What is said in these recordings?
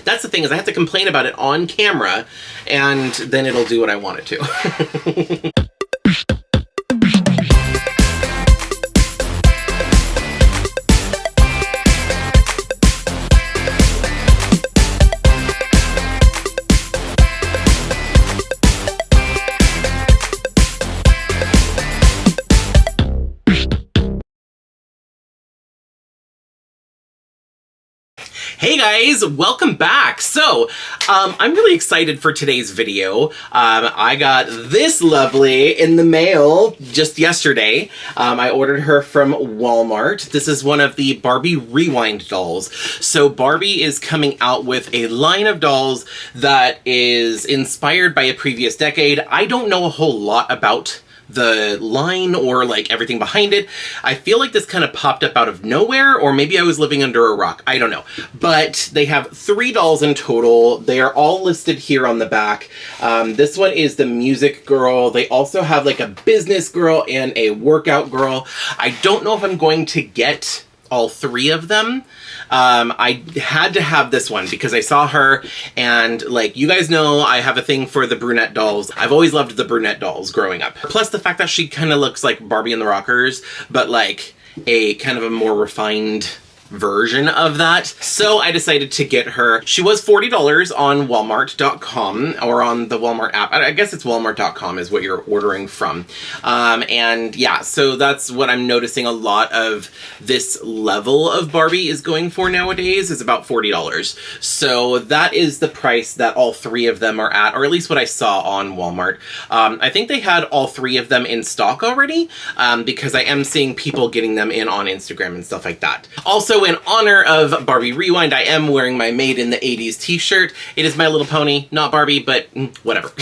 That's the thing, is I have to complain about it on camera, and then it'll do what I want it to. Hey guys, welcome back. So, I'm really excited for today's video. I got this lovely in the mail just yesterday. I ordered her from Walmart. This is one of the Barbie Rewind dolls. So Barbie is coming out with a line of dolls that is inspired by a previous decade. I don't know a whole lot about the line or like everything behind it. I feel like this kind of popped up out of nowhere, or maybe I was living under a rock. I don't know. But they have 3 dolls in total. They are all listed here on the back. This one is the music girl. They also have like a business girl and a workout girl. I don't know if I'm going to get all 3 of them. I had to have this one because I saw her, and like you guys know, I have a thing for the brunette dolls. I've always loved the brunette dolls growing up. Plus the fact that she kind of looks like Barbie and the Rockers, but like a kind of a more refined version of that. So I decided to get her. She was $40 on Walmart.com or on the Walmart app. I guess it's Walmart.com is what you're ordering from. And yeah, so that's what I'm noticing a lot of this level of Barbie is going for nowadays, is about $40. So that is the price that all 3 of them are at, or at least what I saw on Walmart. I think they had all 3 of them in stock already, because I am seeing people getting them in on Instagram and stuff like that. Also, in honor of Barbie Rewind, I am wearing my Made in the 80s t-shirt. It is My Little Pony, not Barbie, but whatever.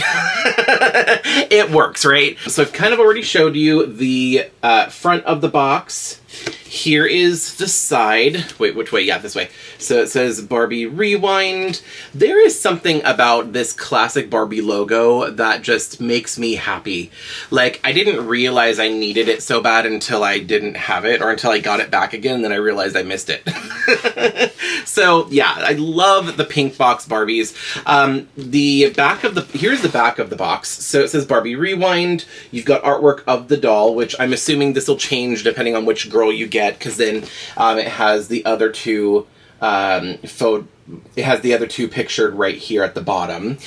It works, right? So I've kind of already showed you the front of the box. Here is the side. Wait, which way? Yeah, this way. So it says Barbie Rewind. There is something about this classic Barbie logo that just makes me happy. Like, I didn't realize I needed it so bad until I didn't have it, or until I got it back again, then I realized I missed it. So yeah, I love the pink box Barbies. The back of the, here's the back of the box. So it says Barbie Rewind. You've got artwork of the doll, which I'm assuming this will change depending on which girl you get, because then it has the other 2 it has the other 2 pictured right here at the bottom.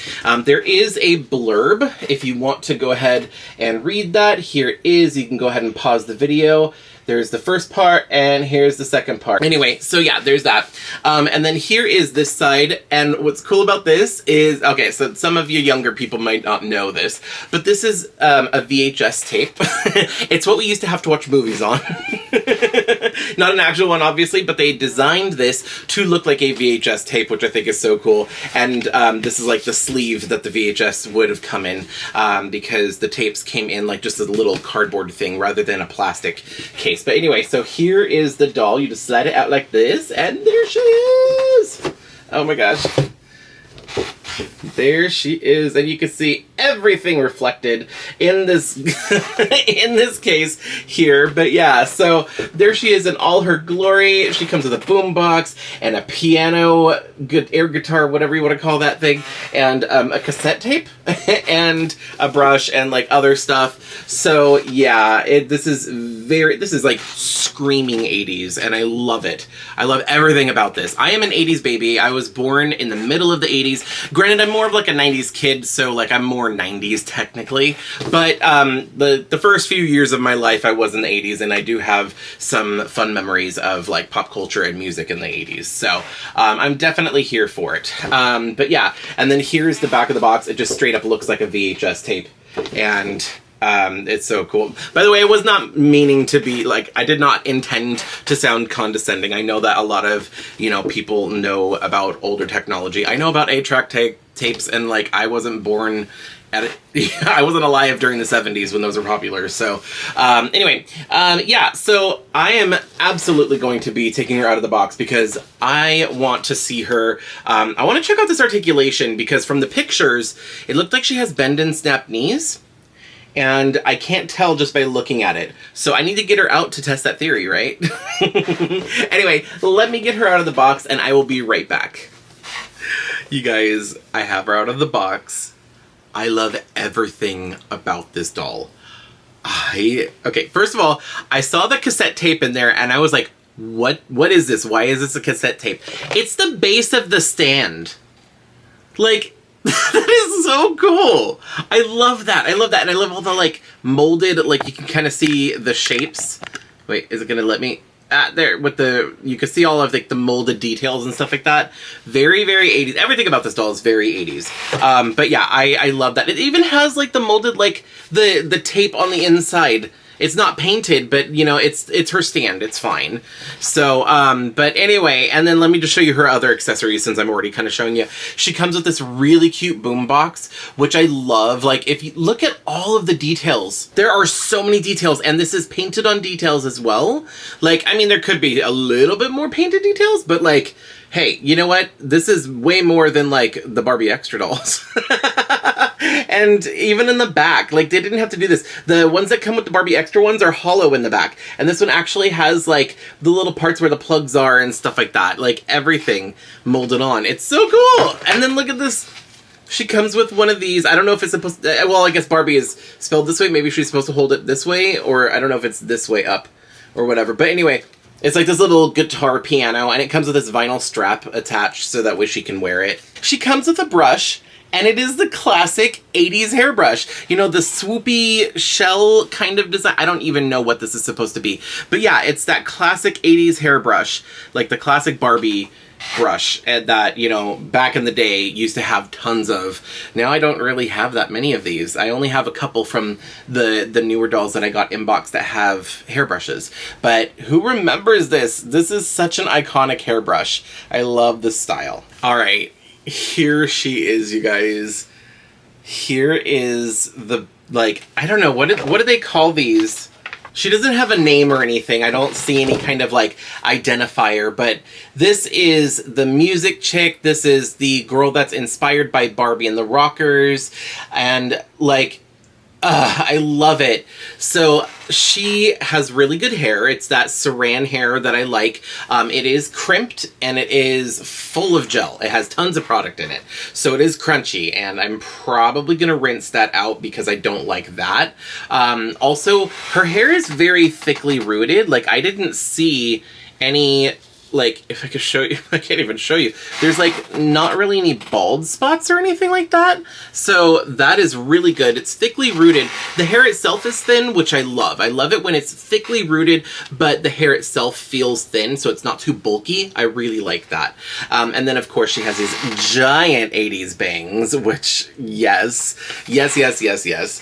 There is a blurb if you want to go ahead and read that. Here it is. You can go ahead and pause the video. There's the first part, and here's the second part. Anyway, so yeah, there's that. And then here is this side, and what's cool about this is, okay, so some of you younger people might not know this, but this is a VHS tape. It's what we used to have to watch movies on. Not an actual one, obviously, but they designed this to look like a VHS tape, which I think is so cool. And this is like the sleeve that the VHS would have come in, because the tapes came in like just a little cardboard thing rather than a plastic case. But anyway, so here is the doll. You just slide it out like this, and there she is! Oh my gosh. There she is, and you can see everything reflected in this in this case here. But yeah, so there she is in all her glory. She comes with a boombox and a piano, good air guitar, whatever you want to call that thing, and a cassette tape and a brush and like other stuff. So yeah, this is like screaming 80s, and I love it. I love everything about this. I am an 80s baby. I was born in the middle of the 80s. Granted, I'm more of like a 90s kid, so like I'm more 90s technically, but the first few years of my life I was in the 80s, and I do have some fun memories of like pop culture and music in the 80s, so I'm definitely here for it. But yeah, and then here's the back of the box. It just straight up looks like a VHS tape, and it's so cool. By the way, I was not meaning to be like, I did not intend to sound condescending. I know that a lot of, you know, people know about older technology. I know about 8-track tapes, and like I wasn't born at it. I wasn't alive during the 70s when those were popular. So anyway, yeah, so I am absolutely going to be taking her out of the box because I want to see her. I want to check out this articulation because from the pictures, it looked like she has bend and snap knees. And I can't tell just by looking at it. So I need to get her out to test that theory, right? Anyway, let me get her out of the box and I will be right back. You guys, I have her out of the box. I love everything about this doll. Okay, first of all, I saw the cassette tape in there and I was like, what is this? Why is this a cassette tape? It's the base of the stand. Like, that is so cool. I love that. I love that. And I love all the, like, molded, like, you can kind of see the shapes. Wait, is it going to let me? There, with the, you can see all of, like, the molded details and stuff like that. Very, very 80s. Everything about this doll is very 80s. But yeah, I love that. It even has, like, the molded, like, the tape on the inside. It's not painted, but, you know, it's her stand. It's fine. So, but anyway, and then let me just show you her other accessories since I'm already kind of showing you. She comes with this really cute boombox, which I love. Like, if you look at all of the details, there are so many details, and this is painted on details as well. Like, I mean, there could be a little bit more painted details, but, like, hey, you know what? This is way more than, like, the Barbie Extra dolls. And even in the back, like, they didn't have to do this. The ones that come with the Barbie Extra ones are hollow in the back. And this one actually has, like, the little parts where the plugs are and stuff like that. Like, everything molded on. It's so cool! And then look at this. She comes with one of these. I don't know if it's supposed to... Well, I guess Barbie is spelled this way. Maybe she's supposed to hold it this way. Or I don't know if it's this way up. Or whatever. But anyway... It's like this little guitar piano, and it comes with this vinyl strap attached so that way she can wear it. She comes with a brush, and it is the classic 80s hairbrush. You know, the swoopy shell kind of design. I don't even know what this is supposed to be. But yeah, it's that classic 80s hairbrush, like the classic Barbie brush that, you know, back in the day used to have tons of. Now I don't really have that many of these. I only have a couple from the newer dolls that I got inbox that have hairbrushes. But who remembers this? This is such an iconic hairbrush. I love the style. All right, here she is, you guys. Here is the, like, I don't know, what do they call these? She doesn't have a name or anything. I don't see any kind of, like, identifier, but this is the music chick. This is the girl that's inspired by Barbie and the Rockers, and, like, I love it. So she has really good hair. It's that saran hair that I like. It is crimped and it is full of gel. It has tons of product in it. So it is crunchy, and I'm probably going to rinse that out because I don't like that. Also, her hair is very thickly rooted. Like, I didn't see any... Like, if I could show you, I can't even show you. There's, like, not really any bald spots or anything like that. So that is really good. It's thickly rooted. The hair itself is thin, which I love. I love it when it's thickly rooted, but the hair itself feels thin, so it's not too bulky. I really like that. And then, of course, she has these giant 80s bangs, which, yes. Yes, yes, yes, yes.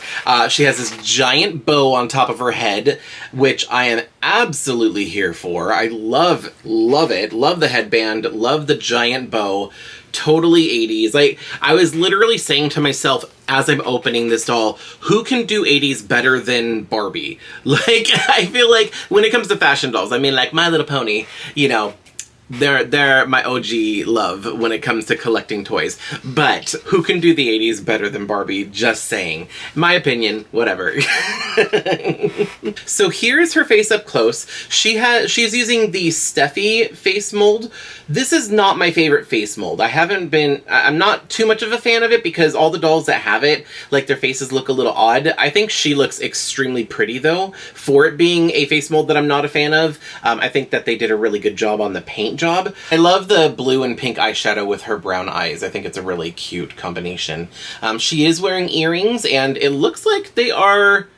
She has this giant bow on top of her head, which I am absolutely here for. I love it. Love the headband. Love the giant bow. Totally 80s. Like, I was literally saying to myself as I'm opening this doll, who can do 80s better than Barbie? Like, I feel like when it comes to fashion dolls, I mean, like My Little Pony, you know, they're my OG love when it comes to collecting toys. But who can do the 80s better than Barbie? Just saying. My opinion, whatever. So here's her face up close. She's using the Steffi face mold. This is not my favorite face mold. I'm not too much of a fan of it because all the dolls that have it, like, their faces look a little odd. I think she looks extremely pretty though, for it being a face mold that I'm not a fan of. I think that they did a really good job on the paint job. I love the blue and pink eyeshadow with her brown eyes. I think it's a really cute combination. She is wearing earrings, and it looks like they are...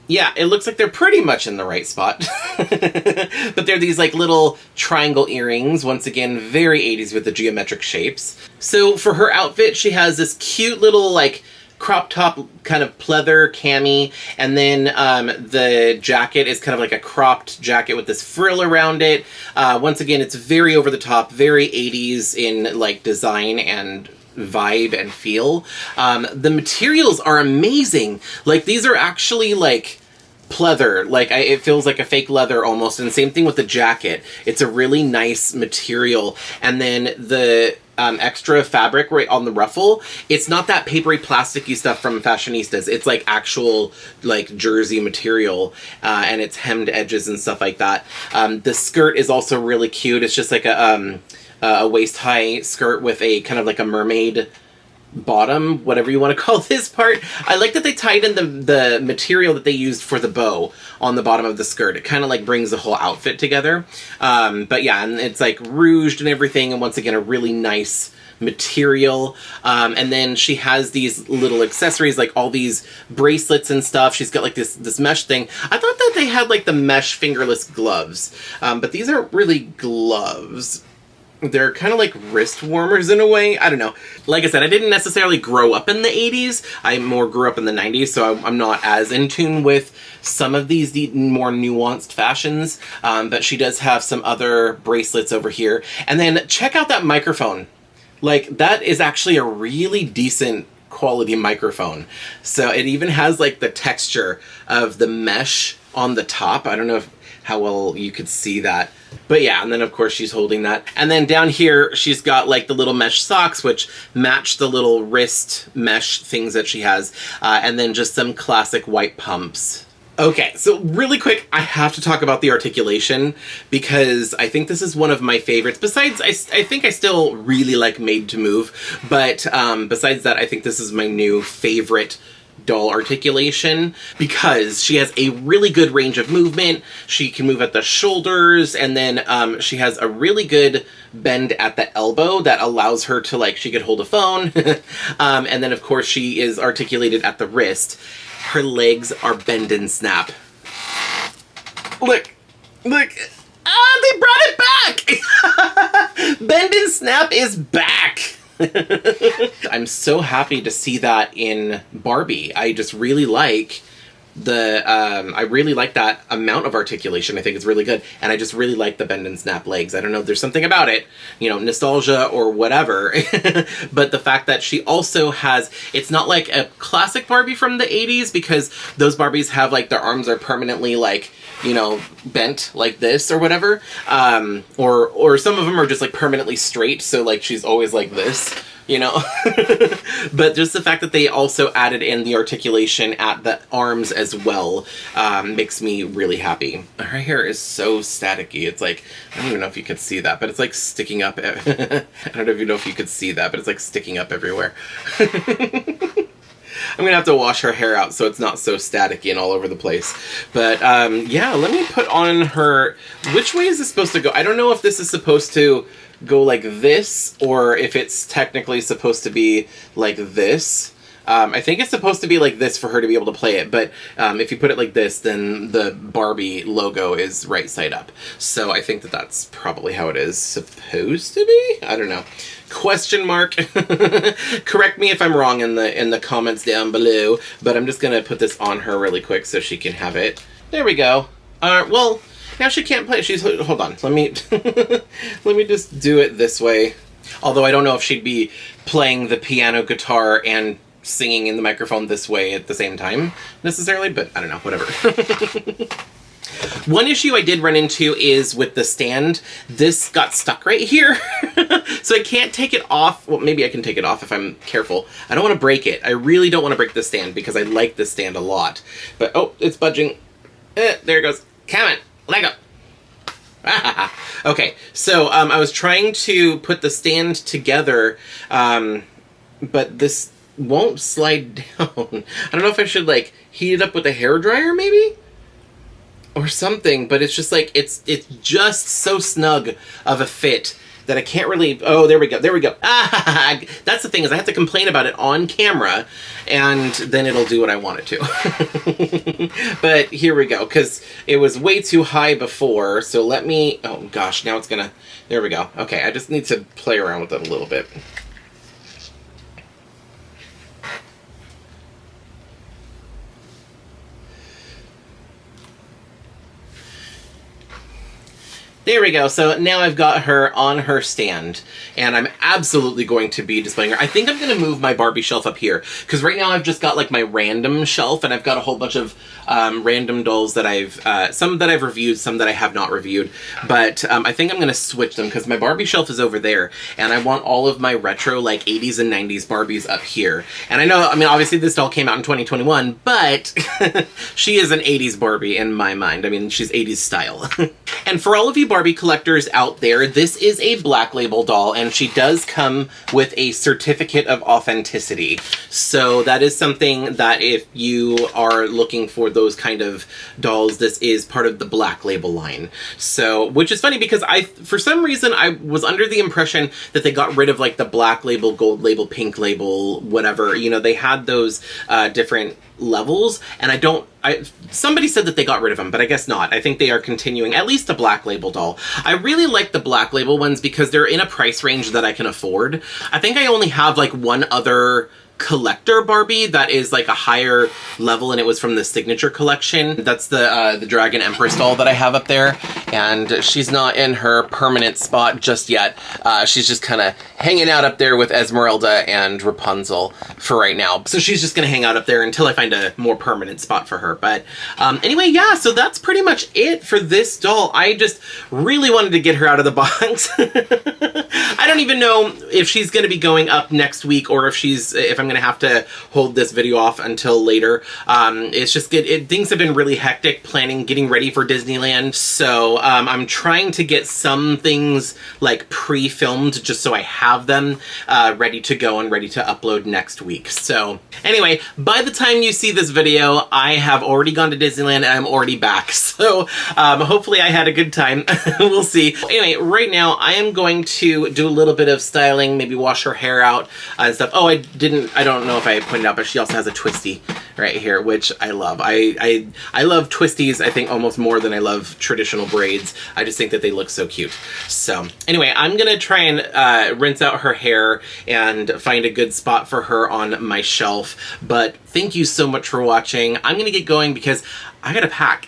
Yeah, it looks like they're pretty much in the right spot. But they're these, like, little triangle earrings. Once again, very 80s with the geometric shapes. So for her outfit, she has this cute little, like, crop top kind of pleather cami, and then the jacket is kind of like a cropped jacket with this frill around it. Once again, it's very over the top, very 80s in, like, design and vibe and feel. The materials are amazing. Like, these are actually, like, pleather. Like, it feels like a fake leather almost, and same thing with the jacket. It's a really nice material. And then the extra fabric right on the ruffle, it's not that papery plasticky stuff from Fashionistas. It's like actual, like, jersey material, and it's hemmed edges and stuff like that. The skirt is also really cute. It's just like a a waist-high skirt with a kind of like a mermaid bottom, whatever you want to call this part. I like that they tied in the material that they used for the bow on the bottom of the skirt. It kind of like brings the whole outfit together. But yeah, and it's like rouged and everything, and once again, a really nice material. And then she has these little accessories, like all these bracelets and stuff. She's got like this mesh thing. I thought that they had like the mesh fingerless gloves, but these aren't really gloves. They're kind of like wrist warmers in a way. I don't know. Like I said, I didn't necessarily grow up in the 80s. I more grew up in the 90s, so I'm not as in tune with some of these more nuanced fashions. But she does have some other bracelets over here. And then check out that microphone. Like, that is actually a really decent quality microphone. So it even has like the texture of the mesh on the top. I don't know how well you could see that. But yeah, and then of course she's holding that. And then down here, she's got like the little mesh socks, which match the little wrist mesh things that she has. And then just some classic white pumps. Okay, so really quick, I have to talk about the articulation because I think this is one of my favorites. Besides, I think I still really like Made to Move, but besides that, I think this is my new favorite doll articulation because she has a really good range of movement. She can move at the shoulders, and then she has a really good bend at the elbow that allows her to, like, she could hold a phone. And then of course she is articulated at the wrist. Her legs are bend and snap. Look. Ah, they brought it back! Bend and snap is back! I'm so happy to see that in Barbie. I just really like I really like that amount of articulation. I think it's really good. And I just really like the bend and snap legs. I don't know, there's something about it, you know, nostalgia or whatever. But the fact that she also has, it's not like a classic Barbie from the 80s, because those Barbies have like their arms are permanently like, you know, bent like this or whatever. Or some of them are just like permanently straight. So like she's always like this, you know. But just the fact that they also added in the articulation at the arms as well makes me really happy. Her hair is so staticky. It's like, I don't even know if you could see that, but it's like sticking up. I don't know if you know if you could see that, but it's like sticking up everywhere. I'm gonna have to wash her hair out so it's not so staticky and all over the place. But yeah, let me put on her, which way is this supposed to go? I don't know if this is supposed to go like this or if it's technically supposed to be like this. I think it's supposed to be like this for her to be able to play it, but if you put it like this, then the Barbie logo is right side up. So I think that that's probably how it is supposed to be? I don't know. Question mark. Correct me if I'm wrong in the comments down below, but I'm just gonna put this on her really quick so she can have it. There we go. Well, now she can't play. Hold on. Let me let me just do it this way. Although I don't know if she'd be playing the piano, guitar, and singing in the microphone this way at the same time necessarily, but I don't know, whatever. One issue I did run into is with the stand. This got stuck right here. So I can't take it off. Well, maybe I can take it off if I'm careful. I don't want to break it. I really don't want to break the stand because I like this stand a lot. But, oh, it's budging. There it goes. Come on, let go. Okay, so I was trying to put the stand together, but this won't slide down. I don't know if I should like heat it up with a hairdryer maybe or something, but it's just like it's just so snug of a fit that I can't really. Oh, there we go. That's the thing, is I have to complain about it on camera and then it'll do what I want it to. But here we go, because it was way too high before, so let me, oh gosh, now it's gonna, there we go. Okay, I just need to play around with it a little bit. There we go. So now I've got her on her stand, and I'm absolutely going to be displaying her. I think I'm going to move my Barbie shelf up here, because right now I've just got like my random shelf, and I've got a whole bunch of random dolls that some that I've reviewed, some that I have not reviewed, but I think I'm going to switch them, because my Barbie shelf is over there, and I want all of my retro, like 80s and 90s Barbies up here. And I know, I mean, obviously this doll came out in 2021, but she is an 80s Barbie in my mind. I mean, she's 80s style. And for all of you Barbie collectors out there, this is a Black Label doll, and she does come with a certificate of authenticity. So that is something that if you are looking for those kind of dolls, this is part of the Black Label line. So, which is funny because for some reason, I was under the impression that they got rid of like the Black Label, Gold Label, Pink Label, whatever. You know, they had those different levels, and somebody said that they got rid of them, but I guess not. I think they are continuing, at least the Black Label doll. I really like the Black Label ones because they're in a price range that I can afford. I think I only have like one other collector Barbie that is like a higher level, and it was from the Signature collection. That's the Dragon Empress doll that I have up there, and she's not in her permanent spot just yet. She's just kind of hanging out up there with Esmeralda and Rapunzel for right now. So she's just gonna hang out up there until I find a more permanent spot for her. But anyway, yeah, so that's pretty much it for this doll. I just really wanted to get her out of the box. I don't even know if she's gonna be going up next week or if I'm gonna have to hold this video off until later. It's just things have been really hectic getting ready for Disneyland. So I'm trying to get some things like pre-filmed just so I have them ready to go and ready to upload next week. So anyway, by the time you see this video, I have already gone to Disneyland and I'm already back. So hopefully I had a good time. We'll see. Anyway, right now I am going to do a little bit of styling, maybe wash her hair out and stuff. Oh, I don't know if I pointed out, but she also has a twisty right here, which I love. I love twisties, I think, almost more than I love traditional braids. I just think that they look so cute. So anyway, I'm gonna try and rinse out her hair and find a good spot for her on my shelf. But thank you so much for watching. I'm gonna get going because I gotta pack.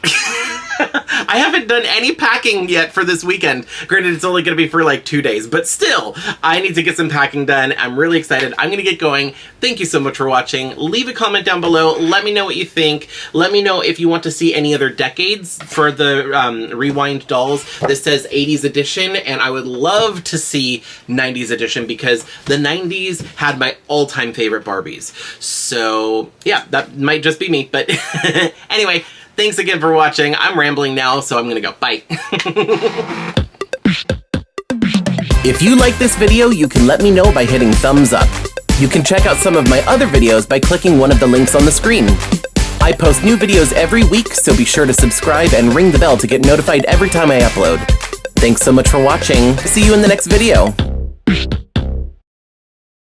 I haven't done any packing yet for this weekend. Granted, it's only gonna be for like 2 days, but still, I need to get some packing done. I'm really excited. I'm gonna get going. Thank you so much for watching. Leave a comment down below. Let me know what you think. Let me know if you want to see any other decades for the Rewind dolls. This says 80s edition, and I would love to see 90s edition because the 90s had my all-time favorite Barbies. So yeah, that might just be me, but anyway, thanks again for watching. I'm rambling now, so I'm gonna go. Bye. If you like this video, you can let me know by hitting thumbs up. You can check out some of my other videos by clicking one of the links on the screen. I post new videos every week, so be sure to subscribe and ring the bell to get notified every time I upload. Thanks so much for watching. See you in the next video.